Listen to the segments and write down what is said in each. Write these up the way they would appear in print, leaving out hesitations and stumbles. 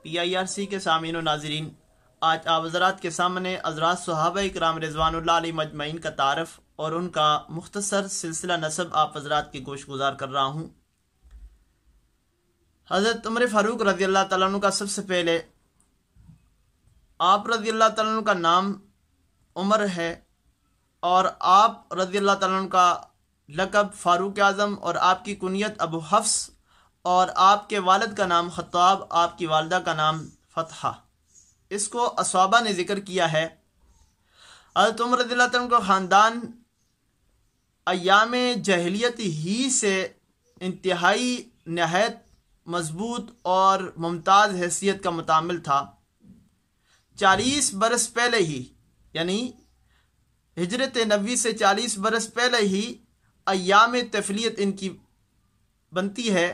PIRC کے سامعین و ناظرین، آج آپ حضرات کے سامنے حضرات صحابہ اکرام رضوان اللہ علیہ مجمعین کا تعارف اور ان کا مختصر سلسلہ نسب آپ حضرات کی گوش گزار کر رہا ہوں۔ حضرت عمر فاروق رضی اللہ تعالیٰ عنہ کا سب سے پہلے آپ رضی اللہ تعالیٰ عنہ کا نام عمر ہے اور آپ رضی اللہ تعالیٰ عنہ کا لقب فاروق اعظم اور آپ کی کنیت ابو حفص اور آپ کے والد کا نام خطاب، آپ کی والدہ کا نام فتحہ، اس کو اصحابہ نے ذکر کیا ہے۔ حضرت عمر رضی اللہ تعالیٰ عنہ کا خاندان ایام جاہلیت ہی سے انتہائی نہایت مضبوط اور ممتاز حیثیت کا متعامل تھا۔ 40 برس پہلے ہی، یعنی ہجرت نبوی سے 40 برس پہلے ہی ایام تفلیت ان کی بنتی ہے،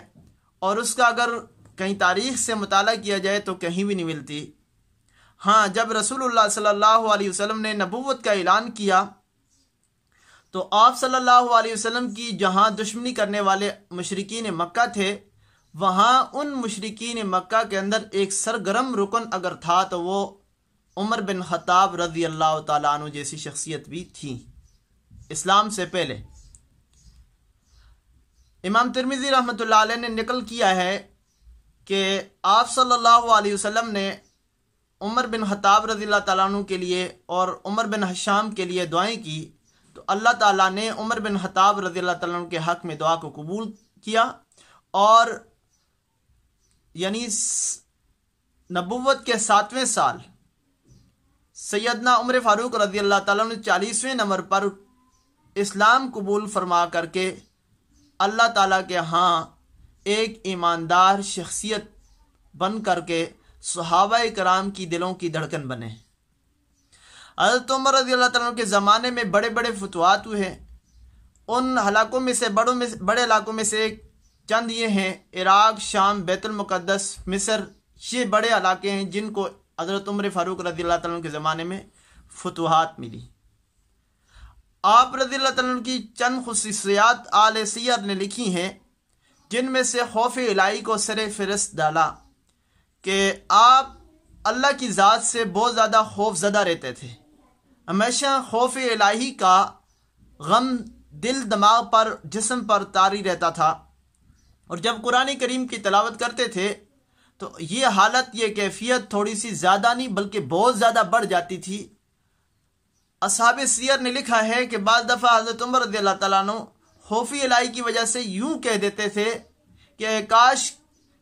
اور اس کا اگر کہیں تاریخ سے مطالعہ کیا جائے تو کہیں بھی نہیں ملتی۔ ہاں، جب رسول اللہ صلی اللہ علیہ وسلم نے نبوت کا اعلان کیا تو آپ صلی اللہ علیہ وسلم کی جہاں دشمنی کرنے والے مشرکین مکہ تھے، وہاں ان مشرکین مکہ کے اندر ایک سرگرم رکن اگر تھا تو وہ عمر بن خطاب رضی اللہ تعالیٰ عنہ جیسی شخصیت بھی تھی اسلام سے پہلے۔ امام ترمذی رحمۃ اللہ علیہ نے نقل کیا ہے کہ آپ صلی اللہ علیہ وسلم نے عمر بن خطاب رضی اللہ تعالیٰ عنہ کے لیے اور عمر بن حشام کے لیے دعائیں کی تو اللہ تعالیٰ نے عمر بن خطاب رضی اللہ تعالیٰ عنہ کے حق میں دعا کو قبول کیا، اور یعنی نبوت کے 7ویں سال سیدنا عمر فاروق رضی اللہ تعالیٰ عنہ 40ویں نمبر پر اسلام قبول فرما کر کے اللہ تعالیٰ کے ہاں ایک ایماندار شخصیت بن کر کے صحابہ کرام کی دلوں کی دھڑکن بنے۔ حضرت عمر رضی اللہ تعالیٰ عنہ کے زمانے میں بڑے بڑے فتوحات ہوئے ہیں۔ ان علاقوں میں سے بڑے علاقوں میں سے چند یہ ہیں: عراق، شام، بیت المقدس، مصر۔ یہ بڑے علاقے ہیں جن کو حضرت عمر فاروق رضی اللہ تعالیٰ عنہ کے زمانے میں فتوحات ملی۔ آپ رضی اللہ تعالیٰ عنہ کی چند خصوصیات آل سیر نے لکھی ہیں، جن میں سے خوف الہی کو سر فہرست ڈالا کہ آپ اللہ کی ذات سے بہت زیادہ خوف زدہ رہتے تھے۔ ہمیشہ خوف الہی کا غم دل دماغ پر جسم پر طاری رہتا تھا، اور جب قرآن کریم کی تلاوت کرتے تھے تو یہ حالت، یہ کیفیت تھوڑی سی زیادہ نہیں بلکہ بہت زیادہ بڑھ جاتی تھی۔ اصحاب سیر نے لکھا ہے کہ بعض دفعہ حضرت عمر رضی اللہ تعالیٰ عنہ خوف الہی کی وجہ سے یوں کہہ دیتے تھے کہ اے کاش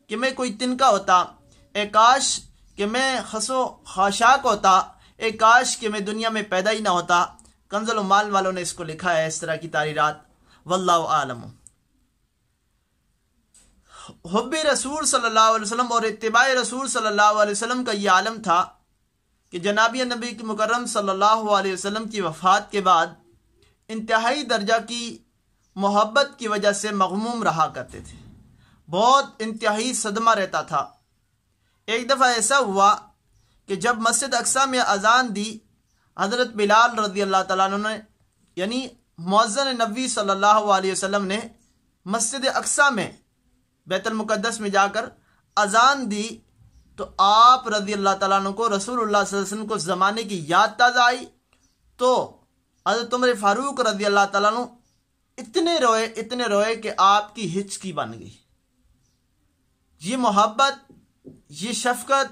کہ میں کوئی تنکا ہوتا، اے کاش کہ میں خسو خاشاک ہوتا، اے کاش کہ میں دنیا میں پیدا ہی نہ ہوتا۔ کنز المال والوں نے اس کو لکھا ہے اس طرح کی تحریرات، واللہ عالم۔ حب رسول صلی اللہ علیہ وسلم اور اتباع رسول صلی اللہ علیہ وسلم کا یہ عالم تھا کہ جناب نبی کی مکرم صلی اللہ علیہ وسلم کی وفات کے بعد انتہائی درجہ کی محبت کی وجہ سے مغموم رہا کرتے تھے، بہت انتہائی صدمہ رہتا تھا۔ ایک دفعہ ایسا ہوا کہ جب مسجد اقصی میں اذان دی، حضرت بلال رضی اللہ تعالیٰ عنہ نے، یعنی مؤذن نبوی صلی اللہ علیہ وسلم نے مسجد اقصی میں بیت المقدس میں جا کر اذان دی تو آپ رضی اللہ تعالیٰ عنہ کو رسول اللہ صلی اللہ علیہ وسلم کو زمانے کی یاد تازہ آئی، تو حضرت عمر فاروق رضی اللہ تعالیٰ عنہ اتنے روئے کہ آپ کی ہچکی بن گئی۔ یہ محبت، یہ شفقت،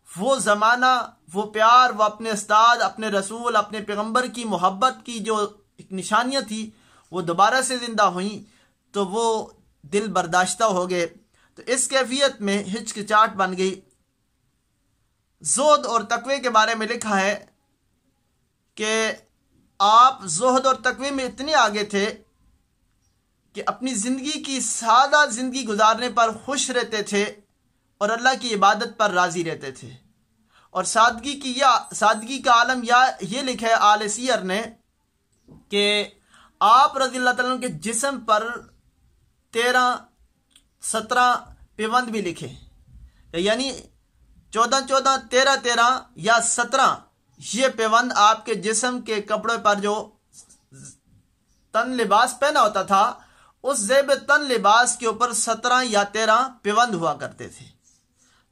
وہ زمانہ، وہ پیار، وہ اپنے استاد، اپنے رسول، اپنے پیغمبر کی محبت کی جو ایک نشانیاں تھی وہ دوبارہ سے زندہ ہوئیں تو وہ دل برداشتہ ہو گئے، تو اس کیفیت میں ہچکچاہٹ بن گئی۔ زہد اور تقوی کے بارے میں لکھا ہے کہ آپ زہد اور تقوی میں اتنے آگے تھے کہ اپنی زندگی کی سادہ زندگی گزارنے پر خوش رہتے تھے اور اللہ کی عبادت پر راضی رہتے تھے، اور سادگی کا عالم یہ لکھا ہے آل سیر نے کہ آپ رضی اللہ تعالیٰ عنہ کے جسم پر 17 پیوند بھی لکھے، یعنی 14 13 یا 17 یہ پیوند آپ کے جسم کے کپڑے پر جو تن لباس پہنا ہوتا تھا اس زیب تن لباس کے اوپر 17 یا 13 پیوند ہوا کرتے تھے،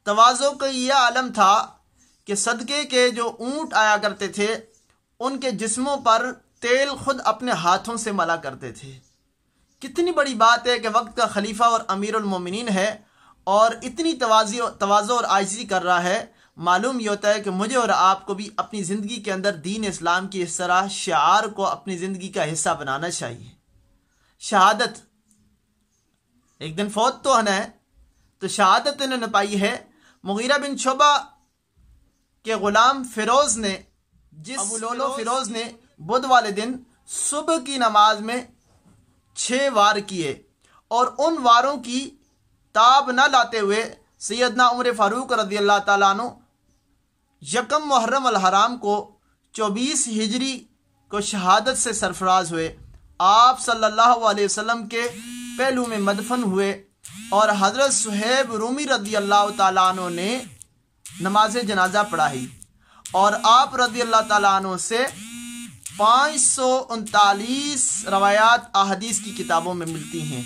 تواضع کا یہ عالم تھا کہ صدقے کے جو اونٹ آیا کرتے تھے ان کے جسموں پر تیل خود اپنے ہاتھوں سے ملا کرتے تھے۔ کتنی بڑی بات ہے کہ وقت کا خلیفہ اور امیر المومنین ہے اور اتنی تواضع اور عاجزی کر رہا ہے۔ معلوم یہ ہوتا ہے کہ مجھے اور آپ کو بھی اپنی زندگی کے اندر دین اسلام کی اس طرح شعار کو اپنی زندگی کا حصہ بنانا چاہیے۔ شہادت ایک دن فوت تو ہونا ہے، تو شہادت انہوں نے پائی ہے۔ مغیرہ بن شعبہ کے غلام فیروز نے، ابو لولو فیروز نے بدھ والے دن صبح کی نماز میں 6 وار کیے، اور ان واروں کی تاب نہ لاتے ہوئے سیدنا عمر فاروق رضی اللہ تعالیٰ عنہ یکم محرم الحرام کو 24 ہجری کو شہادت سے سرفراز ہوئے۔ آپ صلی اللہ علیہ وسلم کے پہلو میں مدفن ہوئے، اور حضرت صہیب رومی رضی اللہ تعالیٰ عنہ نے نماز جنازہ پڑھائی، اور آپ رضی اللہ تعالیٰ عنہ سے 539 روایات احادیث کی کتابوں میں ملتی ہیں۔